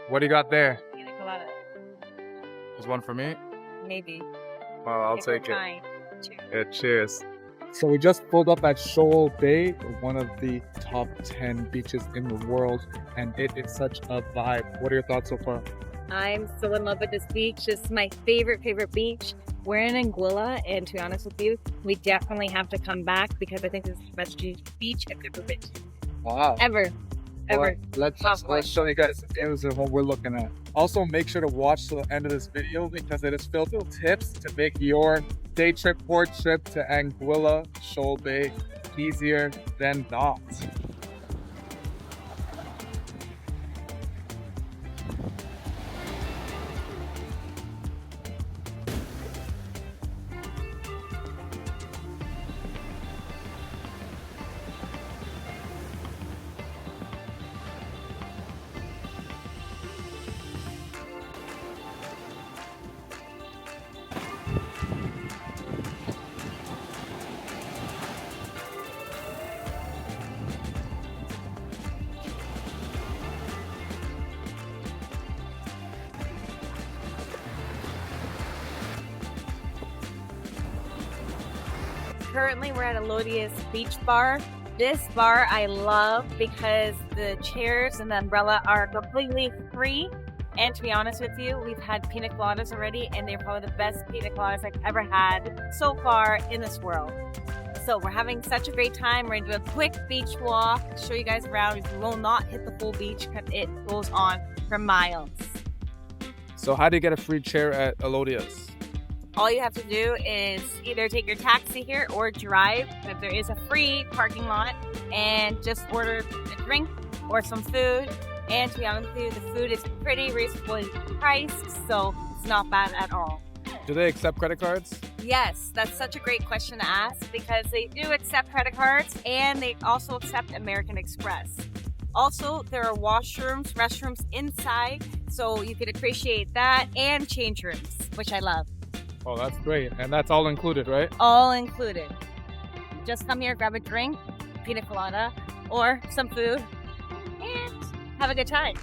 What do you got there? Pina colada. There's one for me. Maybe. Well, I'll If we're take it. trying. Cheers. Yeah, cheers. So we just pulled up at Shoal Bay, one of the top 10 beaches in the world, and it is such a vibe. What are your thoughts so far? I'm so in love with this beach. This is my favorite beach. We're in Anguilla, and to be honest with you, we definitely have to come back because I think this is the best beach I've ever been to. Wow. Ever. Well, let's show you guys the images of what we're looking at. Also, make sure to watch to the end of this video because it is filled with tips to make your day trip or trip to Anguilla, Shoal Bay easier than not. Currently, we're at Elodias Beach Bar. This bar I love because the chairs and the umbrella are completely free. And to be honest with you, we've had pina coladas already, and they're probably the best pina coladas I've ever had so far in this world. So we're having such a great time. We're going to do a quick beach walk, show you guys around. We will not hit the full beach because it goes on for miles. So how do you get a free chair at Elodias? All you have to do is either take your taxi here or drive, but there is a free parking lot, and just order a drink or some food. And to be honest with you, the food is pretty reasonably priced, so it's not bad at all. Do they accept credit cards? Yes, that's such a great question to ask because they do accept credit cards and they also accept American Express. Also, there are washrooms, restrooms inside, so you could appreciate that, and change rooms, which I love. Oh, that's great. And that's all included, right? All included. Just come here, grab a drink, pina colada, or some food, and have a good time.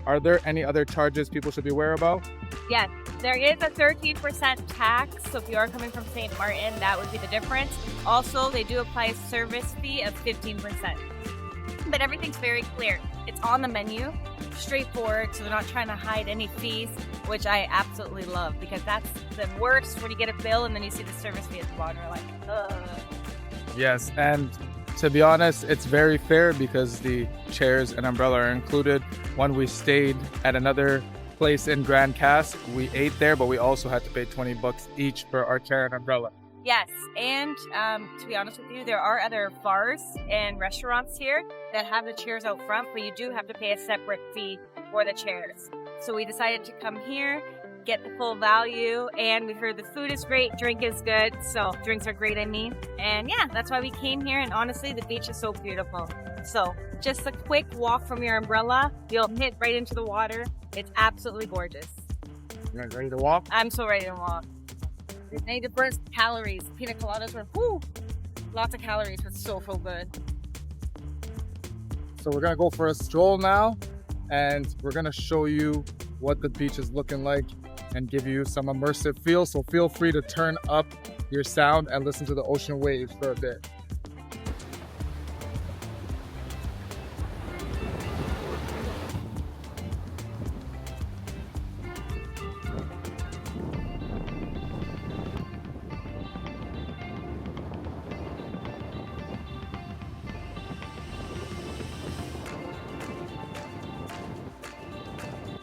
Are there any other charges people should be aware about? Yes, there is a 13% tax, so if you are coming from St. Martin, that would be the difference. Also, they do apply a service fee of 15%. But everything's very clear. It's on the menu, straightforward, so they're not trying to hide any fees, which I absolutely love because that's the worst when you get a bill and then you see the service fee at the bottom. You're like, ugh. Yes, and to be honest, it's very fair because the chairs and umbrella are included. When we stayed at another place in Grand Cass, we ate there, but we also had to pay $20 each for our chair and umbrella. Yes, and to be honest with you, there are other bars and restaurants here that have the chairs out front, but you do have to pay a separate fee for the chairs. So we decided to come here, get the full value, and we heard the food is great, drink is good, so drinks are great, I mean. And yeah, that's why we came here, and honestly, the beach is so beautiful. So just a quick walk from your umbrella, you'll hit right into the water. It's absolutely gorgeous. You guys ready to walk? I'm so ready to walk. I need to burn calories. Pina coladas were, whoo, lots of calories, but so good. So we're gonna go for a stroll now, and we're gonna show you what the beach is looking like and give you some immersive feel. So feel free to turn up your sound and listen to the ocean waves for a bit.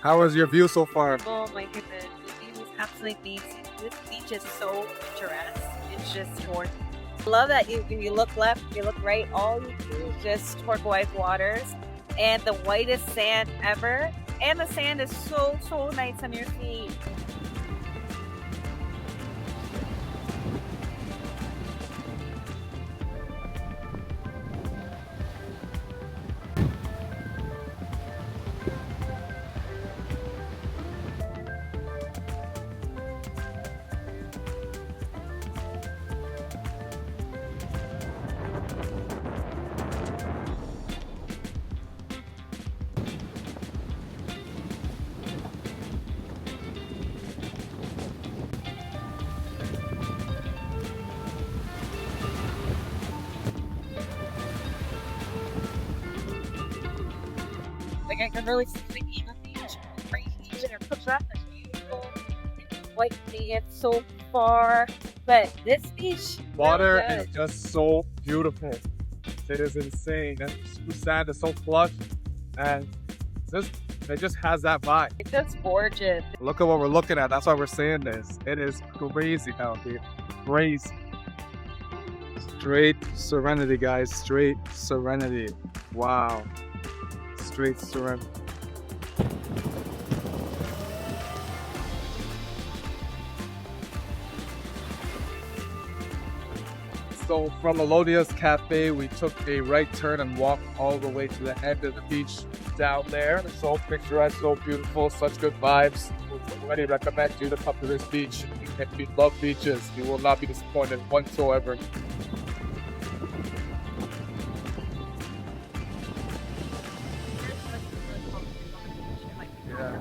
How was your view so far? Oh my goodness, the view is absolutely amazing. This beach is so picturesque. It's just gorgeous. I love that if you look left, you look right, all you see is just turquoise waters and the whitest sand ever. And the sand is so nice on your feet. You can really see the Anguilla Beach, right here, comes up, it's beautiful. White sea, it's so far, but this beach, Water really is just so beautiful. It is insane. And the sand is so plush, and it just has that vibe. it's just gorgeous. Look at what we're looking at. That's why we're saying this. It is crazy out here. Crazy. Straight serenity, guys. Straight serenity. Wow. Straight serenity. So from Elodias Cafe, we took a right turn and walked all the way to the end of the beach down there. It's so picturesque, so beautiful, such good vibes. I really recommend you to come to this beach. If you love beaches, you will not be disappointed whatsoever. Yeah.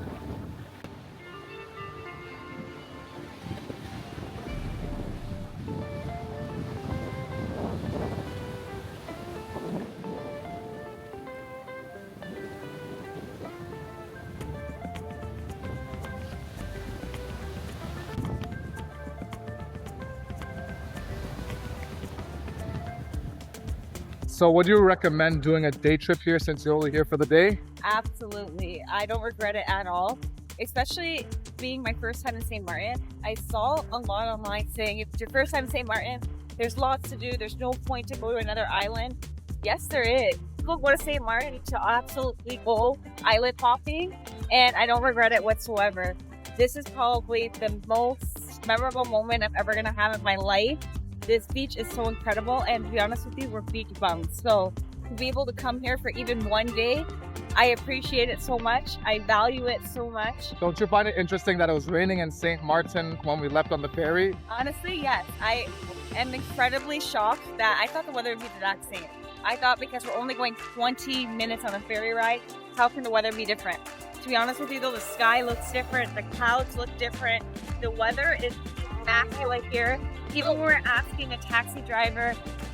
So would you recommend doing a day trip here since you're only here for the day? Absolutely. I don't regret it at all, especially being my first time in St. Martin. I saw a lot online saying if it's your first time in St. Martin, there's lots to do. There's no point to go to another island. Yes, there is. People go to St. Martin to absolutely go island hopping, and I don't regret it whatsoever. This is probably the most memorable moment I'm ever going to have in my life. This beach is so incredible, and to be honest with you, we're beach bums. So to be able to come here for even one day, I appreciate it so much. I value it so much. Don't you find it interesting that it was raining in St. Martin when we left on the ferry? Honestly, yes. I am incredibly shocked that I thought the weather would be the exact same. I thought because we're only going 20 minutes on a ferry ride, how can the weather be different? To be honest with you though, the sky looks different, the clouds look different, the weather is immaculate here. Even when we're asking a taxi driver,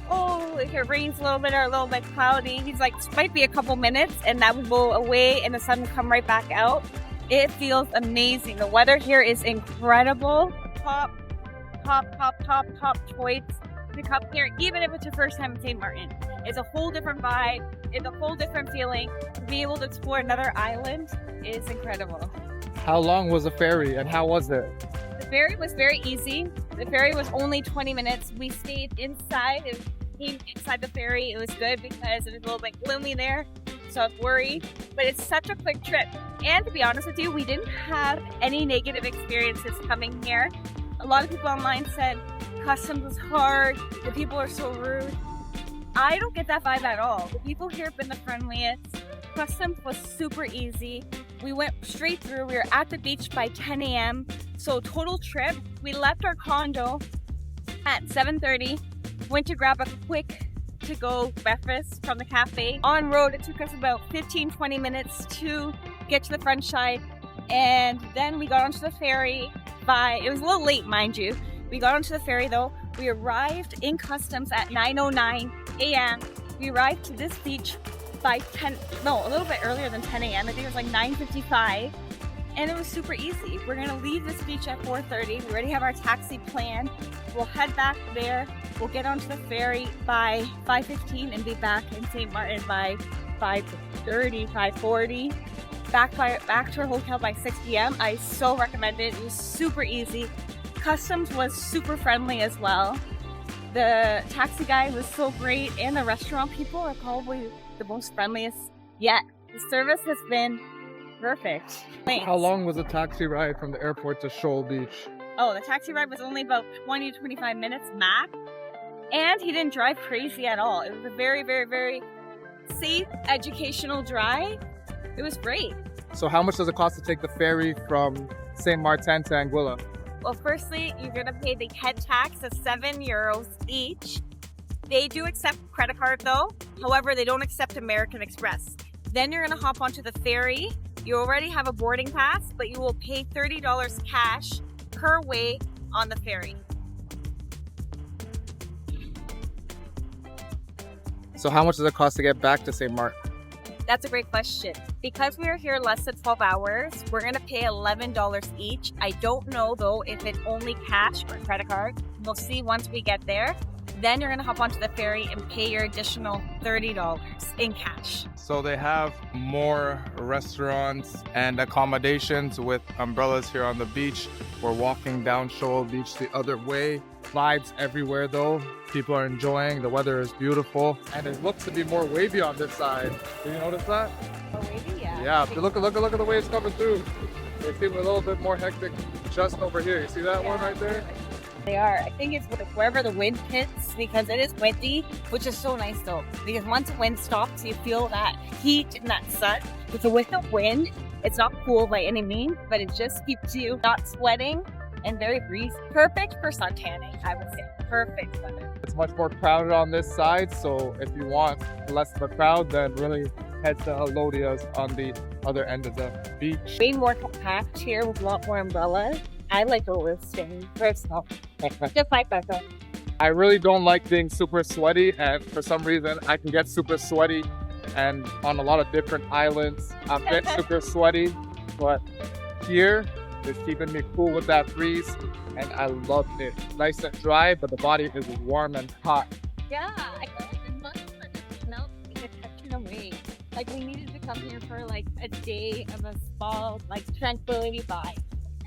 oh, if it rains a little bit or a little bit cloudy, he's like, it might be a couple minutes and that would go away and the sun would come right back out. It feels amazing. The weather here is incredible. Top choice to come here, even if it's your first time in St. Martin. It's a whole different vibe. It's a whole different feeling. To be able to explore another island is incredible. How long was the ferry and how was it? The ferry was very easy. The ferry was only 20 minutes. We stayed inside and came inside the ferry. It was good because it was a little bit gloomy there, so I was worried. But it's such a quick trip. And to be honest with you, we didn't have any negative experiences coming here. A lot of people online said customs was hard, the people are so rude. I don't get that vibe at all. The people here have been the friendliest. Customs was super easy. We went straight through. We were at the beach by 10 a.m. So total trip, we left our condo at 7:30, went to grab a quick to-go breakfast from the cafe. On road, it took us about 15-20 minutes to get to the front side. And then we got onto the ferry it was a little late, mind you. We got onto the ferry though. We arrived in customs at 9:09 a.m. We arrived to this beach by a little bit earlier than 10 a.m. I think it was like 9:55. And it was super easy. We're gonna leave this beach at 4:30. We already have our taxi planned. We'll head back there. We'll get onto the ferry by 5:15 and be back in St. Martin by 5:30, 5:40. Back to our hotel by 6 p.m. I so recommend it. It was super easy. Customs was super friendly as well. The taxi guy was so great, and the restaurant people are probably the most friendliest yet. The service has been perfect. Thanks. How long was the taxi ride from the airport to Shoal Beach? Oh, the taxi ride was only about 20 to 25 minutes max, and he didn't drive crazy at all. It was a very, very, very safe, educational drive. It was great. So how much does it cost to take the ferry from St. Martin to Anguilla? Well, firstly, you're going to pay the head tax of €7 each. They do accept credit card though. However, they don't accept American Express. Then you're going to hop onto the ferry. You already have a boarding pass, but you will pay $30 cash per way on the ferry. So how much does it cost to get back to St. Martin? That's a great question. Because we are here less than 12 hours, we're going to pay $11 each. I don't know, though, if it's only cash or credit card. We'll see once we get there. Then you're going to hop onto the ferry and pay your additional $30 in cash. So they have more restaurants and accommodations with umbrellas here on the beach. We're walking down Shoal Beach the other way. Vibes everywhere though. People are enjoying. The weather is beautiful. And it looks to be more wavy on this side. Did you notice that? Oh, maybe, yeah. Yeah, look at the waves coming through. They seem a little bit more hectic just over here. You see that one right there? They are. I think it's wherever the wind hits, because it is windy, which is so nice though. Because once the wind stops, you feel that heat and that sun. So with the wind, it's not cool by any means, but it just keeps you not sweating and very breezy. Perfect for sun tanning, I would say. Perfect weather. It's much more crowded on this side, so if you want less of a crowd, then really head to Elodias on the other end of the beach. Way more compact here with a lot more umbrellas. I like the listing personal. Just like that though. I really don't like being super sweaty, and for some reason I can get super sweaty, and on a lot of different islands I've been super sweaty, but here it's keeping me cool with that breeze and I love it. Nice and dry, but the body is warm and hot. Yeah, I feel like the sun smells like a touching away. Like we needed to come here for like a day of a spa, like tranquility vibe.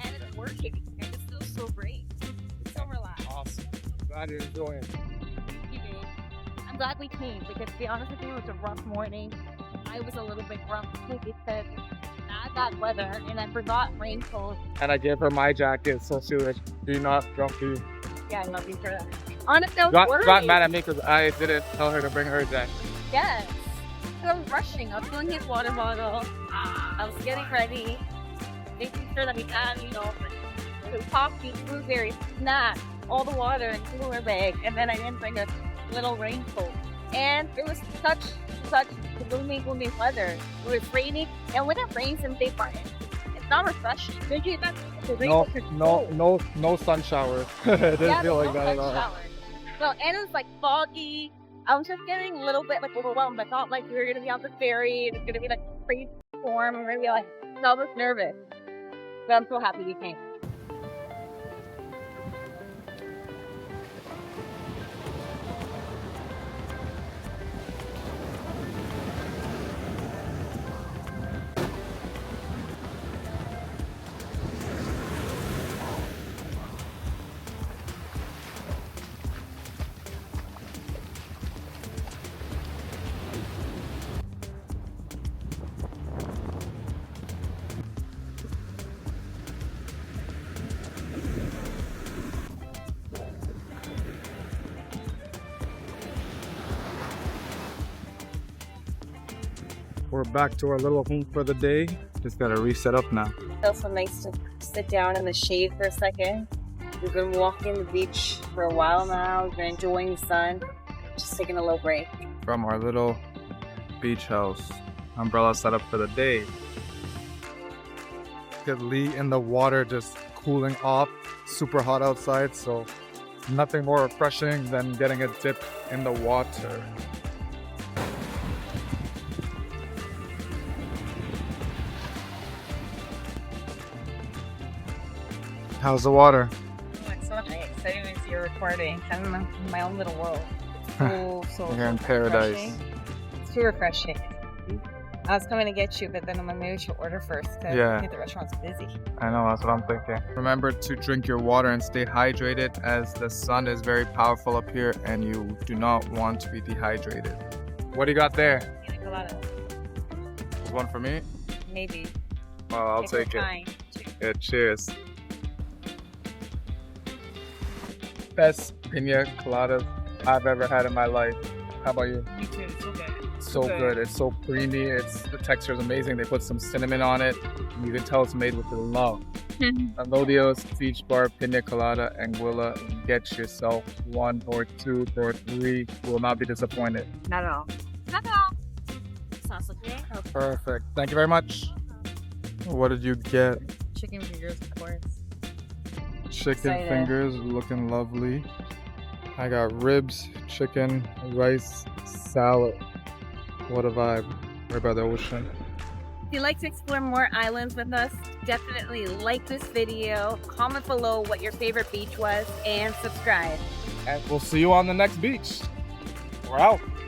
And it's working. And it feels so great. It's so relaxed. Awesome. Glad you're enjoying it. I'm glad we came because to be honest with you, it was a rough morning. I was a little bit grumpy because I got weather and I forgot raincoat. And I gave her my jacket, so she was not grumpy. Yeah, I love you for that. Honestly, I was worried. Got mad at me because I didn't tell her to bring her jacket. Yes. I was rushing. I was filling his water bottle. I was getting ready. Making sure that we had, the coffee, blueberries, snacks, all the water in a cooler bag, and then I didn't bring a little raincoat. And it was such gloomy weather. It was raining, and when it rains in Bay Bar, it's not refreshing. Did you No sun shower. It didn't feel like that at all. So, and it was like foggy. I was just getting a little bit like overwhelmed. I thought like we were gonna be on the ferry and it's gonna be like crazy storm and maybe like I was nervous. But I'm so happy we came. We're back to our little home for the day. Just gotta reset up now. It feels so nice to sit down in the shade for a second. We've been walking the beach for a while now. We've been enjoying the sun. Just taking a little break. From our little beach house. Umbrella set up for the day. Get Lee in the water just cooling off. Super hot outside, so nothing more refreshing than getting a dip in the water. How's the water? Oh, it's so nice. I didn't even see you recording. I'm in my own little world. So You're in paradise. refreshing. It's too refreshing. I was coming to get you, but then I'm like, maybe we should order first because I think the restaurant's busy. I know, that's what I'm thinking. Remember to drink your water and stay hydrated as the sun is very powerful up here and you do not want to be dehydrated. What do you got there? Pina colada. There's one for me? Maybe. Well, I'll take it. Yeah, cheers. Best pina coladas I've ever had in my life. How about you? Me too. It's so good. So good. It's so creamy. The texture is amazing. They put some cinnamon on it. You can tell it's made with love. Elodias Beach Bar Pina Colada Anguilla. Get yourself 1 or 2 or 3. You will not be disappointed. Not at all. Not at all. Sounds okay. Perfect. Thank you very much. What did you get? Chicken fingers, of course. Chicken fingers, looking lovely. I got ribs, chicken, rice, salad. What a vibe. right by the ocean. If you'd like to explore more islands with us, definitely like this video, comment below what your favorite beach was, and subscribe. And we'll see you on the next beach. We're out.